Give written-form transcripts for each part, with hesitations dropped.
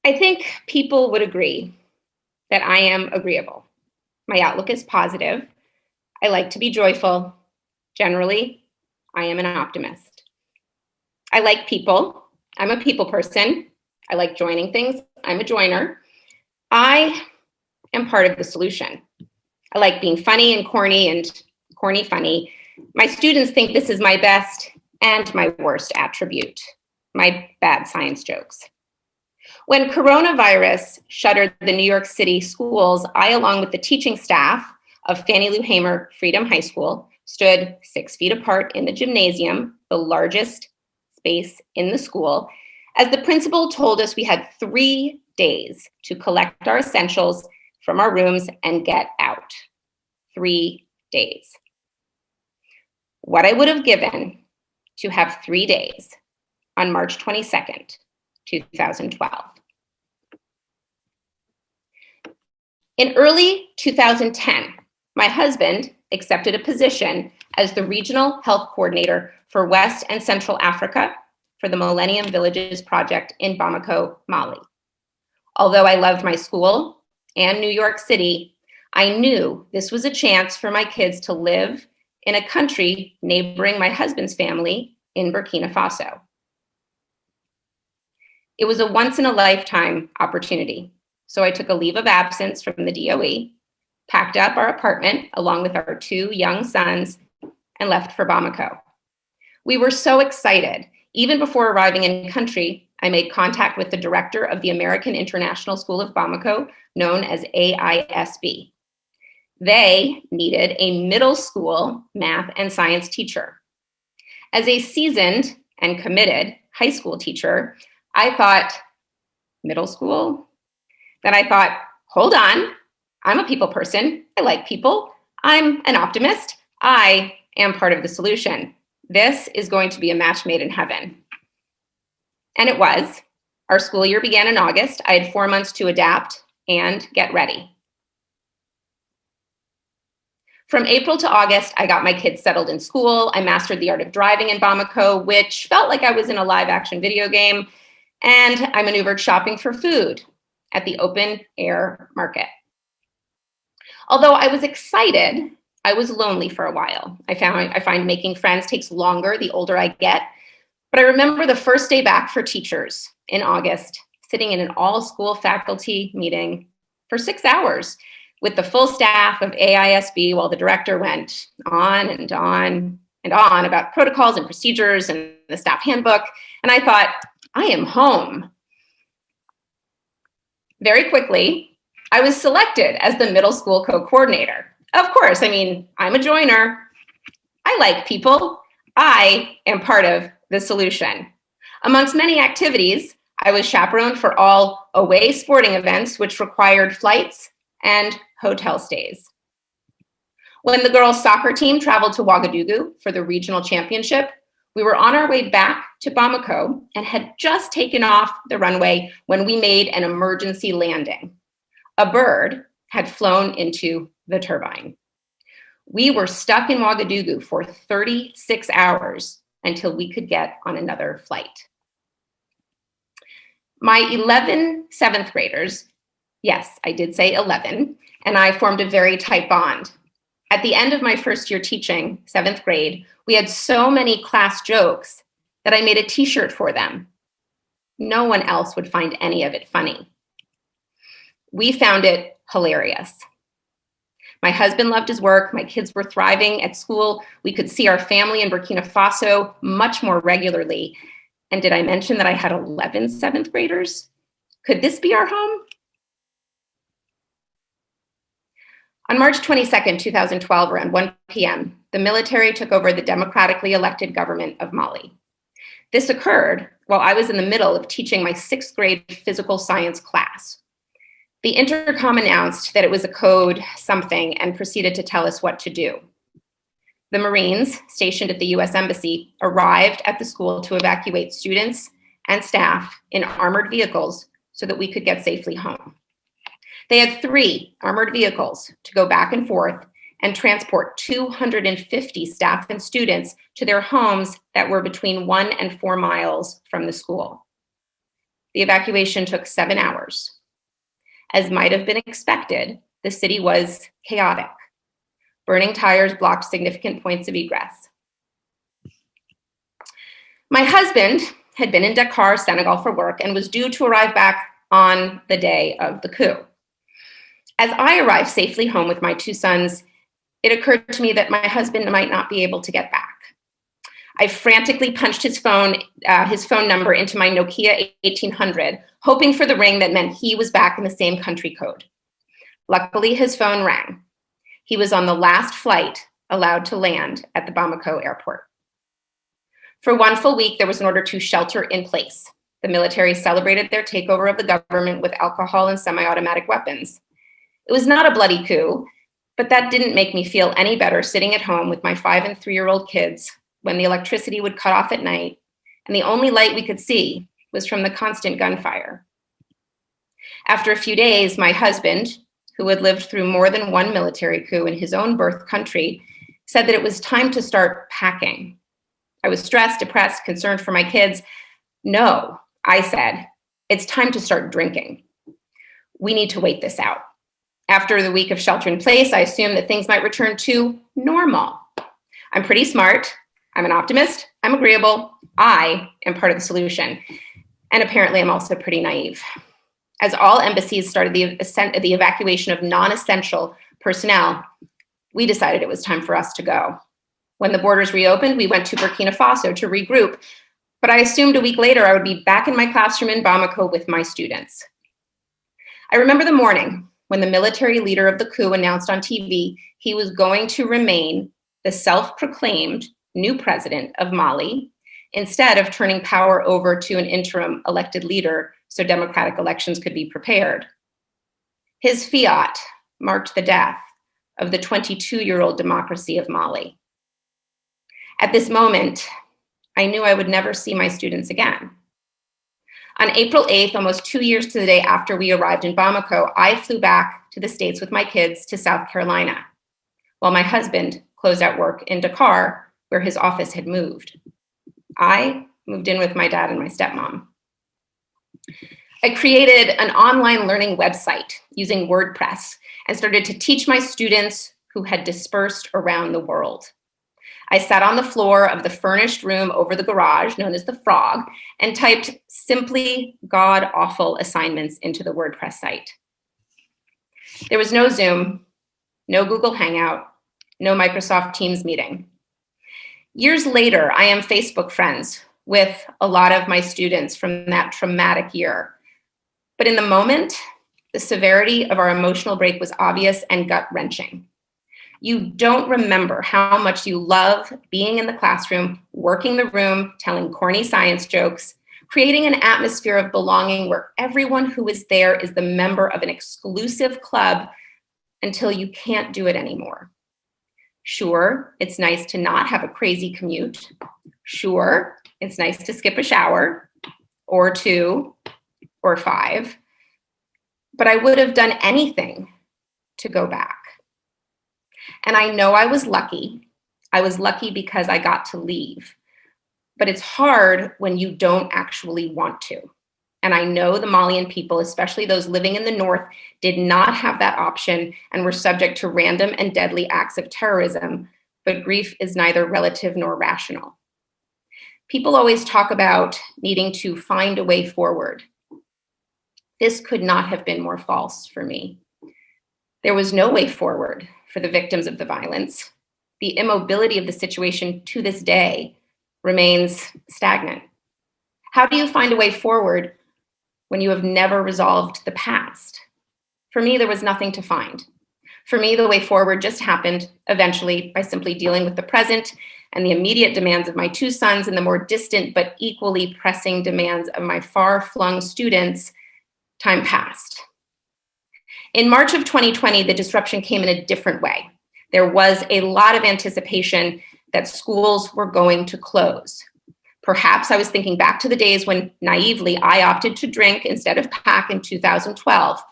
I think people would agree that I am agreeable. My outlook is positive. I like to be joyful. Generally, I am an optimist. I like people. I'm a people person. I like joining things. I'm a joiner. I am part of the solution. I like being funny and corny funny. My students think this is my best and my worst attribute, my bad science jokes. When coronavirus shuttered the New York City schools, I, along with the teaching staff of Fannie Lou Hamer Freedom High School, stood 6 feet apart in the gymnasium, the largest space in the school, as the principal told us we had 3 days to collect our essentials from our rooms and get out. 3 days. What I would have given to have 3 days on March 22nd, 2012. In early 2010, my husband accepted a position as the regional health coordinator for West and Central Africa for the Millennium Villages Project in Bamako, Mali. Although I loved my school and New York City, I knew this was a chance for my kids to live in a country neighboring my husband's family in Burkina Faso. It was a once-in-a-lifetime opportunity, so I took a leave of absence from the DOE, packed up our apartment along with our 2 young sons, and left for Bamako. We were so excited. Even before arriving in country, I made contact with the director of the American International School of Bamako, known as AISB. They needed a middle school math and science teacher. As a seasoned and committed high school teacher, I thought, middle school? Then I thought, hold on, I'm a people person. I like people. I'm an optimist. I am part of the solution. This is going to be a match made in heaven. And it was. Our school year began in August. I had 4 months to adapt and get ready. From April to August, I got my kids settled in school. I mastered the art of driving in Bamako, which felt like I was in a live action video game. And I maneuvered shopping for food at the open air market. Although I was excited, I was lonely for a while. I find making friends takes longer the older I get. But I remember the first day back for teachers in August, sitting in an all-school faculty meeting for 6 hours with the full staff of AISB while the director went on and on and on about protocols and procedures and the staff handbook. And I thought, I am home. Very quickly, I was selected as the middle school co-coordinator. Of course, I'm a joiner. I like people. I am part of the solution. Amongst many activities, I was chaperone for all away sporting events, which required flights and hotel stays. When the girls' soccer team traveled to Ouagadougou for the regional championship, we were on our way back to Bamako and had just taken off the runway when we made an emergency landing. A bird had flown into the turbine. We were stuck in Ouagadougou for 36 hours until we could get on another flight. My 11 seventh graders, yes, I did say 11, and I formed a very tight bond. At the end of my first year teaching, 7th grade, we had so many class jokes that I made a t-shirt for them. No one else would find any of it funny. We found it hilarious. My husband loved his work. My kids were thriving at school. We could see our family in Burkina Faso much more regularly. And did I mention that I had 11 7th graders? Could this be our home? On March 22nd, 2012, around 1 p.m., the military took over the democratically elected government of Mali. This occurred while I was in the middle of teaching my 6th grade physical science class. The intercom announced that it was a code something and proceeded to tell us what to do. The Marines stationed at the US Embassy arrived at the school to evacuate students and staff in armored vehicles so that we could get safely home. They had 3 armored vehicles to go back and forth and transport 250 staff and students to their homes that were between 1 and 4 miles from the school. The evacuation took 7 hours. As might have been expected, the city was chaotic. Burning tires blocked significant points of egress. My husband had been in Dakar, Senegal for work and was due to arrive back on the day of the coup. As I arrived safely home with my 2 sons, it occurred to me that my husband might not be able to get back. I frantically punched his phone number into my Nokia 1800, hoping for the ring that meant he was back in the same country code. Luckily, his phone rang. He was on the last flight allowed to land at the Bamako airport. For 1 full week, there was an order to shelter in place. The military celebrated their takeover of the government with alcohol and semi-automatic weapons. It was not a bloody coup, but that didn't make me feel any better sitting at home with my 5 and 3-year-old kids when the electricity would cut off at night, and the only light we could see was from the constant gunfire. After a few days, my husband, who had lived through more than 1 military coup in his own birth country, said that it was time to start packing. I was stressed, depressed, concerned for my kids. No, I said, it's time to start drinking. We need to wait this out. After the week of shelter in place, I assumed that things might return to normal. I'm pretty smart. I'm an optimist. I'm agreeable. I am part of the solution. And apparently I'm also pretty naive. As all embassies started the evacuation of non-essential personnel, we decided it was time for us to go. When the borders reopened, we went to Burkina Faso to regroup, but I assumed a week later I would be back in my classroom in Bamako with my students. I remember the morning when the military leader of the coup announced on TV he was going to remain the self-proclaimed new president of Mali instead of turning power over to an interim elected leader so democratic elections could be prepared. His fiat marked the death of the 22-year-old democracy of Mali. At this moment, I knew I would never see my students again. On April 8th, almost 2 years to the day after we arrived in Bamako, I flew back to the States with my kids to South Carolina, while my husband closed out work in Dakar, where his office had moved. I moved in with my dad and my stepmom. I created an online learning website using WordPress and started to teach my students who had dispersed around the world. I sat on the floor of the furnished room over the garage, known as the Frog, and typed simply god-awful assignments into the WordPress site. There was no Zoom, no Google Hangout, no Microsoft Teams meeting. Years later, I am Facebook friends with a lot of my students from that traumatic year. But in the moment, the severity of our emotional break was obvious and gut-wrenching. You don't remember how much you love being in the classroom, working the room, telling corny science jokes, creating an atmosphere of belonging where everyone who is there is the member of an exclusive club until you can't do it anymore. Sure, it's nice to not have a crazy commute. Sure, it's nice to skip a shower or 2 or 5, but I would have done anything to go back. And I know I was lucky. I was lucky because I got to leave. But it's hard when you don't actually want to. And I know the Malian people, especially those living in the north, did not have that option and were subject to random and deadly acts of terrorism. But grief is neither relative nor rational. People always talk about needing to find a way forward. This could not have been more false for me. There was no way forward for the victims of the violence. The immobility of the situation to this day remains stagnant. How do you find a way forward when you have never resolved the past? For me, there was nothing to find. For me, the way forward just happened eventually by simply dealing with the present and the immediate demands of my 2 sons and the more distant but equally pressing demands of my far-flung students. Time passed. In March of 2020, the disruption came in a different way. There was a lot of anticipation that schools were going to close. Perhaps I was thinking back to the days when naively I opted to drink instead of pack in 2012.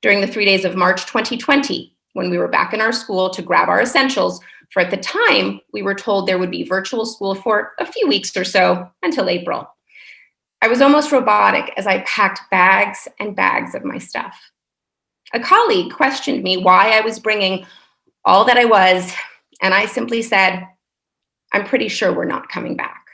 During the 3 days of March 2020, when we were back in our school to grab our essentials, for at the time, we were told there would be virtual school for a few weeks or so until April. I was almost robotic as I packed bags and bags of my stuff. A colleague questioned me why I was bringing all that I was, and I simply said, I'm pretty sure we're not coming back.